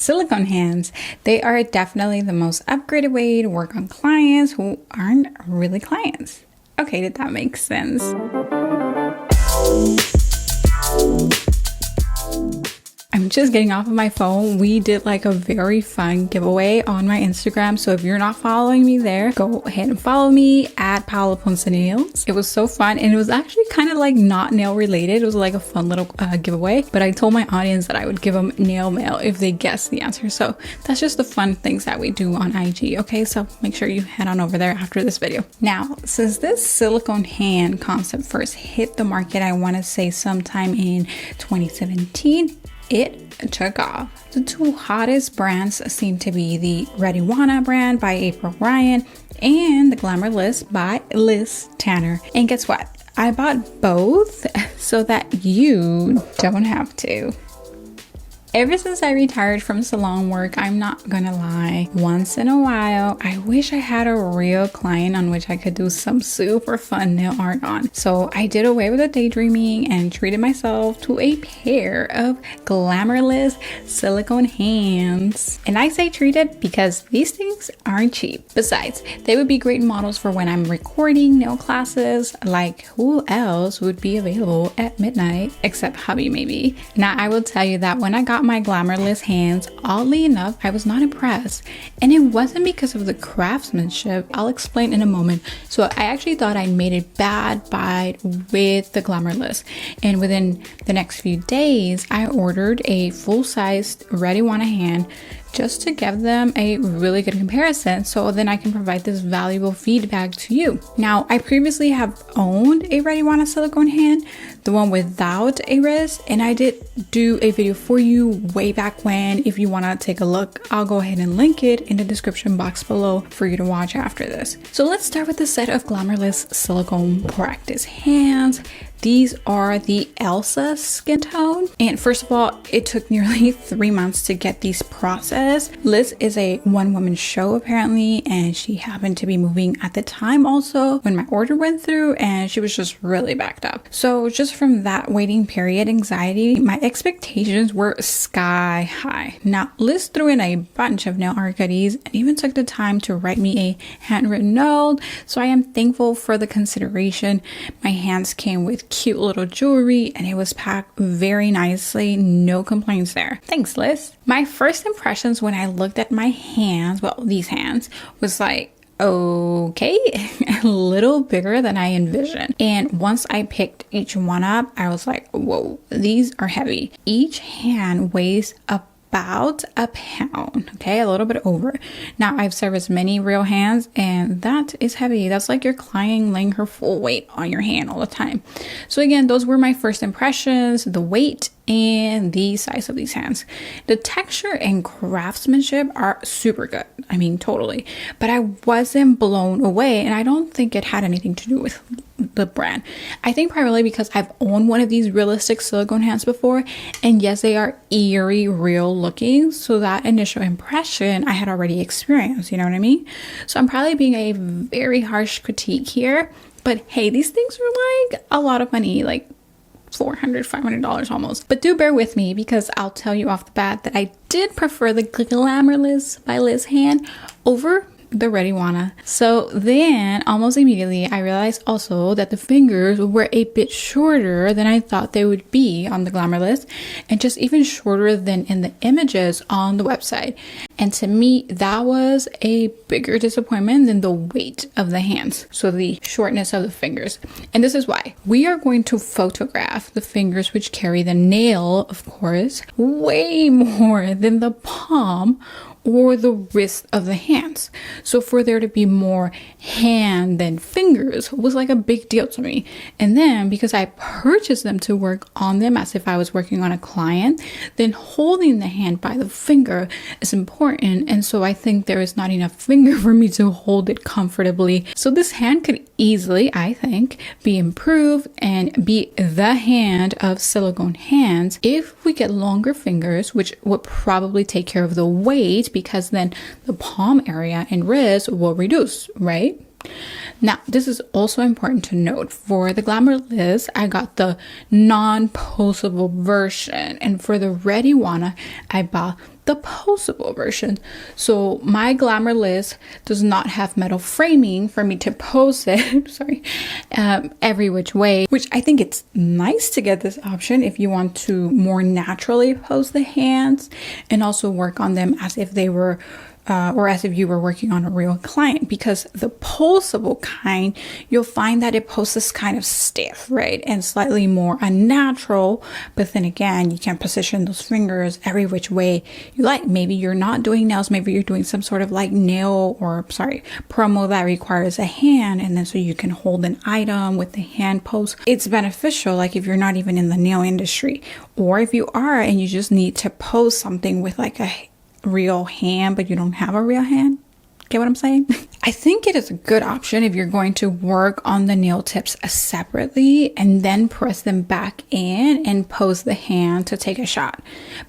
Silicone hands, they are definitely the most upgraded way to work on clients who aren't really clients. Okay, did that make sense? I'm just getting off of my phone. We did like a very fun giveaway on my Instagram. So if you're not following me there, go ahead and follow me at Paola Ponce Nails. It was so fun, and it was actually kind of like not nail related. It was like a fun little giveaway, but I told my audience that I would give them nail mail if they guessed the answer. So that's just the fun things that we do on IG. Okay, so make sure you head on over there after this video. Now, since this silicone hand concept first hit the market, I want to say sometime in 2017, it took off. The two hottest brands seem to be the IGUANA brand by April Ryan and the GALMERLIZ by Liz Tanner. And guess what? I bought both so that you don't have to. Ever since I retired from salon work, I'm not gonna lie, once in a while, I wish I had a real client on which I could do some super fun nail art on. So I did away with the daydreaming and treated myself to a pair of GALMERLIZ silicone hands. And I say treated because these things aren't cheap. Besides, they would be great models for when I'm recording nail classes. Like, who else would be available at midnight except hubby maybe? Now I will tell you that when I got my GALMERLIZ hands, oddly enough, I was not impressed. And it wasn't because of the craftsmanship. I'll explain in a moment. So I actually thought I made a bad buy with the GALMERLIZ. And within the next few days, I ordered a full-sized IGUANA hand just to give them a really good comparison, so then I can provide this valuable feedback to you. Now, I previously have owned a IGUANA silicone hand, the one without a wrist, and I did do a video for you way back when. If you want to take a look, I'll go ahead and link it in the description box below for you to watch after this. So let's start with the set of GALMERLIZ silicone practice hands. These are the Elsa skin tone. And first of all, it took nearly 3 months to get these processed. Liz is a one-woman show apparently, and she happened to be moving at the time also when my order went through, and she was just really backed up. So just from that waiting period anxiety, my expectations were sky high. Now, Liz threw in a bunch of nail art goodies and even took the time to write me a handwritten note. So I am thankful for the consideration. My hands came with cute little jewelry and it was packed very nicely. No complaints there. Thanks, Liz. My first impressions when I looked at my hands, well, these hands, was like, okay, a little bigger than I envisioned. And once I picked each one up, I was like, whoa, these are heavy. Each hand weighs about a pound, okay, a little bit over. Now, I've serviced many real hands, and that is heavy. That's like your client laying her full weight on your hand all the time. So again, those were my first impressions, the weight and the size of these hands. The texture and craftsmanship are super good. I mean, totally. But I wasn't blown away, and I don't think it had anything to do with the brand. I think primarily because I've owned one of these realistic silicone hands before, and yes, they are eerie, real looking. So that initial impression I had already experienced, you know what I mean? So I'm probably being a very harsh critique here, but hey, these things are like a lot of money, like $400, $500 almost. But do bear with me because I'll tell you off the bat that I did prefer the GALMERLIZ by Liz hand over the IGUANA. So then almost immediately I realized also that the fingers were a bit shorter than I thought they would be on the GALMERLIZ, and just even shorter than in the images on the website. And to me, that was a bigger disappointment than the weight of the hands. So the shortness of the fingers. And this is why. We are going to photograph the fingers, which carry the nail, of course, way more than the palm or the wrist of the hands. So for there to be more hand than fingers was like a big deal to me. And then because I purchased them to work on them as if I was working on a client, then holding the hand by the finger is important. And so I think there is not enough finger for me to hold it comfortably. So this hand could easily, I think, be improved and be the hand of silicone hands if we get longer fingers, which would probably take care of the weight, because then the palm area and wrist will reduce, right? Now, this is also important to note. For the GALMERLIZ, I got the non-posable version, and for the IGUANA, I bought the the postable version. So my GALMERLIZ does not have metal framing for me to pose it, sorry, every which way, which I think it's nice to get this option if you want to more naturally pose the hands and also work on them as if they were or as if you were working on a real client, because the pulsable kind, you'll find that it poses kind of stiff, right? And slightly more unnatural. But then again, you can position those fingers every which way you like. Maybe you're not doing nails. Maybe you're doing some sort of like nail or promo that requires a hand. And then so you can hold an item with the hand pose. It's beneficial, like if you're not even in the nail industry, or if you are and you just need to pose something with like a real hand, but you don't have a real hand. Get what I'm saying? I think it is a good option if you're going to work on the nail tips separately and then press them back in and pose the hand to take a shot.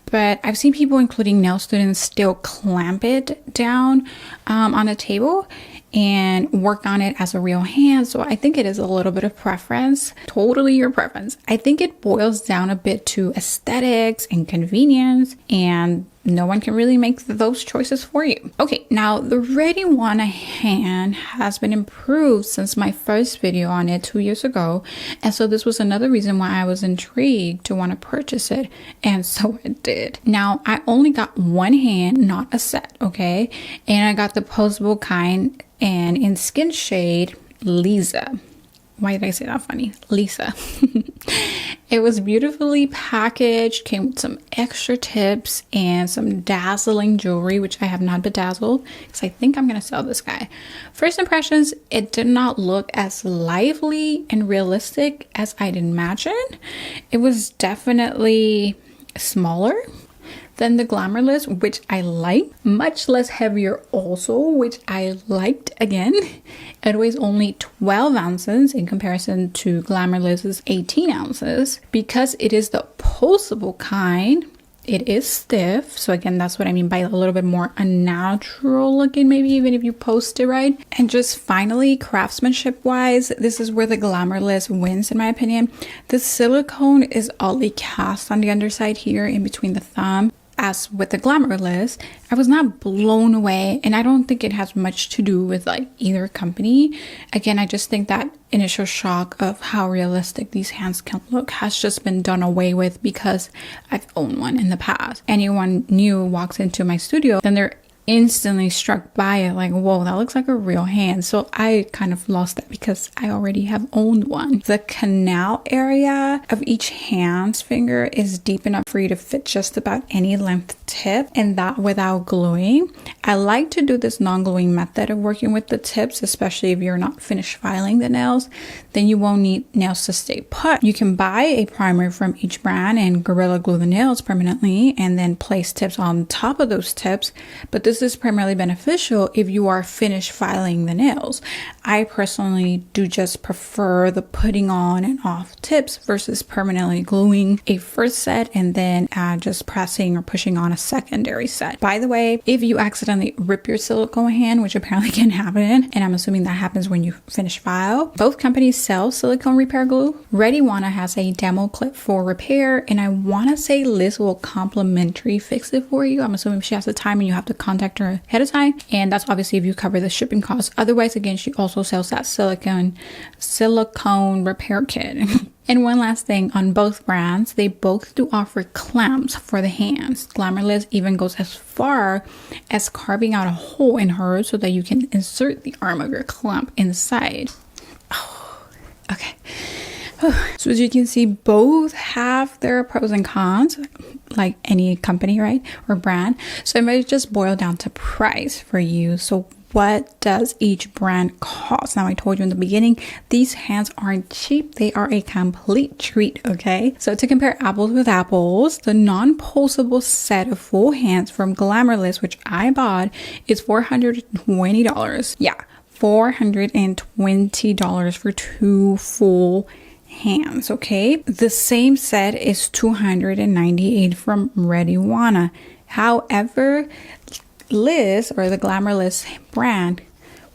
But I've seen people, including nail students, still clamp it down on a table and work on it as a real hand. So I think it is a little bit of preference, totally your preference. I think it boils down a bit to aesthetics and convenience, and no one can really make those choices for you. Okay, now the IGUANA hand has been improved since my first video on it 2 years ago. And so this was another reason why I was intrigued to want to purchase it. And so I did. Now, I only got one hand, not a set, okay? And I got the posable kind and in skin shade, Lisa. Why did I say that funny? Lisa. It was beautifully packaged, came with some extra tips and some dazzling jewelry, which I have not bedazzled because I think I'm going to sell this guy. First impressions, it did not look as lively and realistic as I'd imagine. It was definitely smaller than the GALMERLIZ, which I like. Much less heavier also, which I liked again. It weighs only 12 ounces in comparison to GALMERLIZ's 18 ounces. Because it is the pulsable kind, it is stiff. So again, that's what I mean by a little bit more unnatural looking, maybe even if you post it right. And just finally, craftsmanship wise, this is where the GALMERLIZ wins in my opinion. The silicone is oddly cast on the underside here in between the thumb. As with the GALMERLIZ, I was not blown away, and I don't think it has much to do with like either company. Again, I just think that initial shock of how realistic these hands can look has just been done away with because I've owned one in the past. Anyone new walks into my studio, then they're instantly struck by it, like, whoa, that looks like a real hand. So I kind of lost that because I already have owned one. The canal area of each hand's finger is deep enough for you to fit just about any length tip, and that without gluing. I like to do this non-gluing method of working with the tips, especially if you're not finished filing the nails. Then you won't need nails to stay put. You can buy a primer from each brand and Gorilla Glue the nails permanently and then place tips on top of those tips. But this is primarily beneficial if you are finished filing the nails. I personally do just prefer the putting on and off tips versus permanently gluing a first set and then just pressing or pushing on a secondary set. By the way, if you accidentally rip your silicone hand, which apparently can happen, and I'm assuming that happens when you finish file, both companies sell silicone repair glue. IGUANA has a demo clip for repair, and I want to say Liz will complimentary fix it for you. I'm assuming she has the time and you have to contact her ahead of time, and that's obviously if you cover the shipping costs. Otherwise, again, she also sells that silicone repair kit. And one last thing on both brands, they both do offer clamps for the hands. GALMERLIZ even goes as far as carving out a hole in hers so that you can insert the arm of your clamp inside. Oh, okay. So as you can see, both have their pros and cons, like any company, right? Or brand. So it might just boil down to price for you. So what does each brand cost? Now, I told you in the beginning, these hands aren't cheap. They are a complete treat, okay? So to compare apples with apples, the non-pulsable set of full hands from GALMERLIZ, which I bought, is $420. Yeah, $420 for two full hands, okay? The same set is $298 from IGUANA. However, Liz, or the GALMERLIZ brand,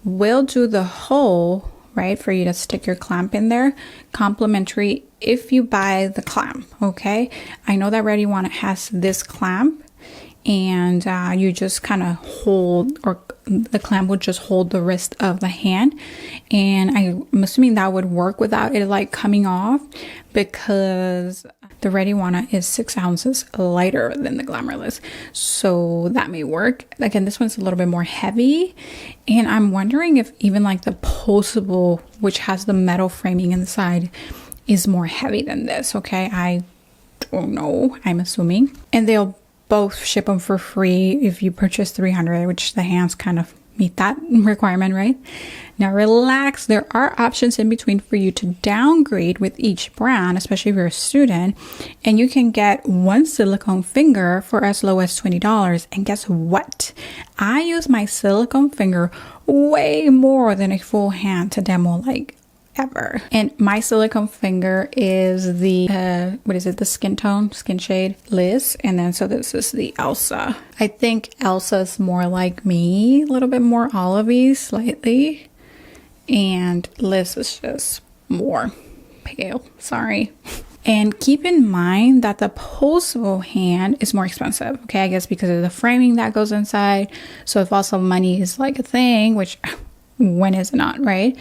will do the hole, right, for you to stick your clamp in there, complimentary if you buy the clamp, okay? I know that IGUANA has this clamp, and you just kind of hold, or the clamp would just hold the wrist of the hand. And I'm assuming that would work without it like coming off, because the Red IGUANA is 6 ounces lighter than the GALMERLIZ. So that may work. Again, this one's a little bit more heavy. And I'm wondering if even like the Postable, which has the metal framing inside, is more heavy than this. Okay, I don't know, I'm assuming. And they'll both ship them for free if you purchase 300, which the hands kind of meet that requirement, right? Now relax, there are options in between for you to downgrade with each brand, especially if you're a student, and you can get one silicone finger for as low as $20. And guess what? I use my silicone finger way more than a full hand to demo like ever. And my silicone finger is the the skin shade Liz, and then so this is the Elsa. I think Elsa's more like me, a little bit more olivey slightly, and Liz is just more pale, sorry. And keep in mind that the Postable hand is more expensive, okay? I guess because of the framing that goes inside. So if also money is like a thing, which when is it not, right?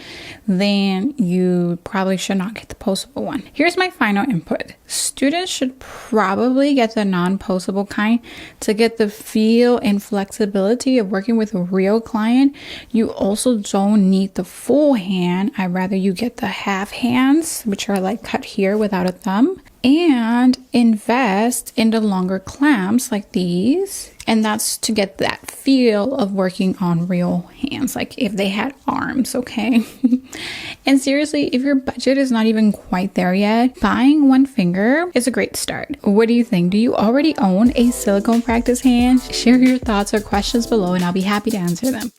Then you probably should not get the Postable one. Here's my final input. Students should probably get the non-postable kind to get the feel and flexibility of working with a real client. You also don't need the full hand. I'd rather you get the half hands, which are like cut here without a thumb, and invest in the longer clamps like these. And that's to get that feel of working on real hands, like if they had arms, okay? And seriously, if your budget is not even quite there yet, buying one finger is a great start. What do you think? Do you already own a silicone practice hand? Share your thoughts or questions below and I'll be happy to answer them.